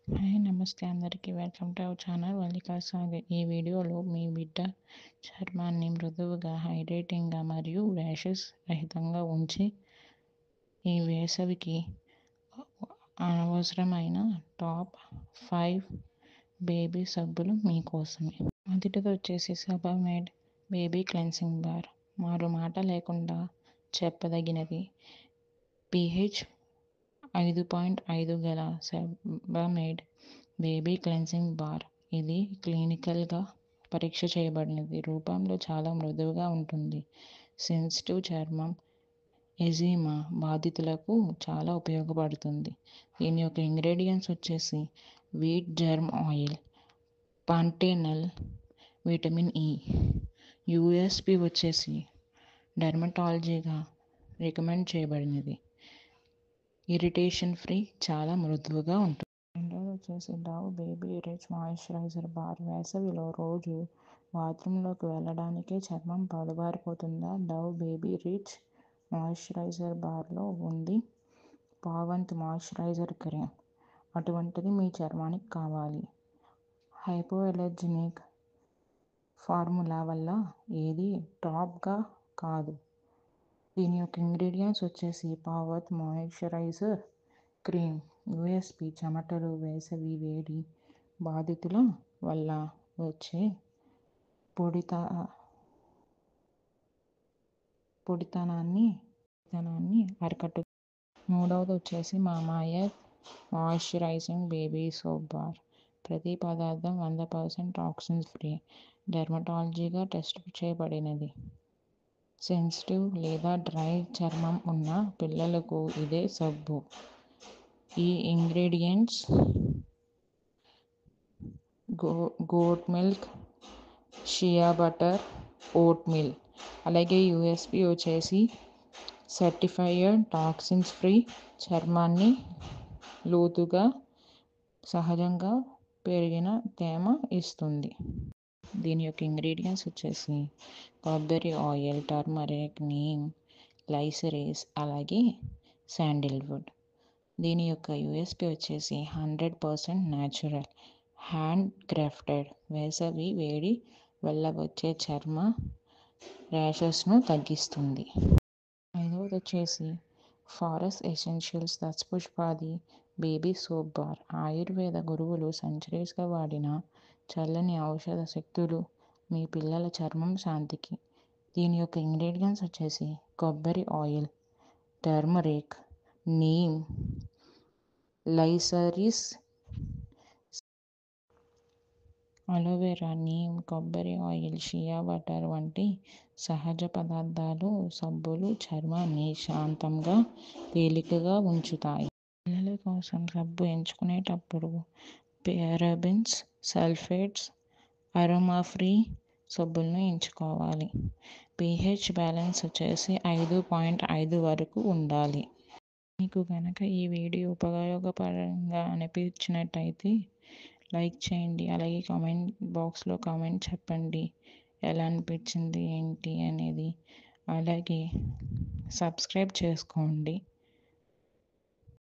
Hi నమస్తే అందరికీ welcome to our channel Vallika Sagar. ఈ వీడియోలో మీ బిడ్డ చర్మాన్ని మృదువుగా, హైడ్రేటింగ్గా మరియు ర్యాషెస్ రహితంగా ఉంచి ఈ వేసవికి అవసరమైన టాప్ 5 బేబీ సబ్బులు మీకోసమే. మొదటిది వచ్చేసి సబమేడ్ బేబీ క్లెన్సింగ్ బార్. మారు మాట లేకుండా చెప్పదగినది. pH 5.5 గల సబమేడ్ బేబీ క్లెన్సింగ్ బార్. ఇది క్లినికల్గా పరీక్ష చేయబడినది. రూపంలో చాలా మృదువుగా ఉంటుంది. సెన్సిటివ్ చర్మం, ఎజిమా బాధితులకు చాలా ఉపయోగపడుతుంది. దీని యొక్క ఇంగ్రీడియంట్స్ వచ్చేసి wheat germ oil, panthenol, vitamin E. USP వచ్చేసి డెర్మటాలజీగా రికమెండ్ చేయబడినది. ఇరిటేషన్ ఫ్రీ, చాలా మృదువుగా ఉంటుంది. రెండోది వచ్చేసి Dove baby rich moisturiser bar. వేసవిలో రోజు బాత్రూంలోకి వెళ్ళడానికే చర్మం పొడబారిపోతుందా? డవ్ బేబీ రిచ్ మాయిశ్చరైజర్ బార్లో ఉంది పావంత్ మాయిశ్చరైజర్ క్రీమ్. అటువంటిది మీ చర్మానికి కావాలి. హైపో ఎలర్జెనిక్ ఫార్ములా వల్ల ఏది టాప్గా కాదు. దీని యొక్క ఇంగ్రీడియంట్స్ వచ్చేసి పావంత్ మాయిశ్చరైజర్ క్రీమ్. యూఎస్పి చెమటలు, వేసవి వేడి బాధితుల వల్ల వచ్చే పొడితనాన్ని అరికట్టు. మూడవది వచ్చేసి Mamaearth moisturising baby soap bar. ప్రతి పదార్థం 100% టాక్సిన్స్ ఫ్రీ, డెర్మటాలజీగా టెస్ట్ చేయబడినది. సెన్సిటివ్ లేదా డ్రై చర్మం ఉన్న పిల్లలకు ఇదే సబ్బు. ఈ ingredients goat milk, shea butter, oat milk. అలాగే యూఎస్పి వచ్చేసి సర్టిఫైడ్ టాక్సిన్స్ ఫ్రీ, చర్మాన్ని లోతుగా సహజంగా పెరిగిన తేమ ఇస్తుంది. దీని యొక్క ఇంగ్రీడియంట్స్ వచ్చేసి కొబ్బరి ఆయిల్, టర్మరిక్, నీమ్, గ్లైసరీస్, అలాగే శాండిల్వుడ్. దీని యొక్క యూఎస్పి వచ్చేసి 100% న్యాచురల్, హ్యాండ్ క్రాఫ్టెడ్. వేసవి వేడి వల్ల వచ్చే చర్మ ర్యాషెస్ను తగ్గిస్తుంది. ఐదవది వచ్చేసి forest essentials Dashapushpadi baby soap bar. ఆయుర్వేద గురువులు సెంచరీస్గా వాడిన చల్లని ఔషధ శక్తులు మీ పిల్లల చర్మం శాంతికి. దీని యొక్క ఇంగ్రీడియంట్స్ వచ్చేసి కొబ్బరి oil, turmeric, neem, glycerin, aloe vera, neem, కొబ్బరి ఆయిల్, షియా బటర్ వంటి సహజ పదార్థాలు సబ్బులు చర్మాన్ని శాంతంగా, తేలికగా ఉంచుతాయి. పిల్లల కోసం సబ్బు ఎంచుకునేటప్పుడు పారాబెన్స్, సల్ఫేట్స్, అరోమా ఫ్రీ సబ్బులను ఎంచుకోవాలి. pH బ్యాలెన్స్ వచ్చేసి 5.5 వరకు ఉండాలి. మీకు కనుక ఈ వీడియో ఉపయోగకరంగా అనిపించినట్టయితే లైక్ చేయండి. అలాగే కామెంట్ బాక్స్లో కామెంట్ చెప్పండి ఎలా అనిపించింది ఏంటి అనేది. అలాగే సబ్స్క్రైబ్ చేసుకోండి.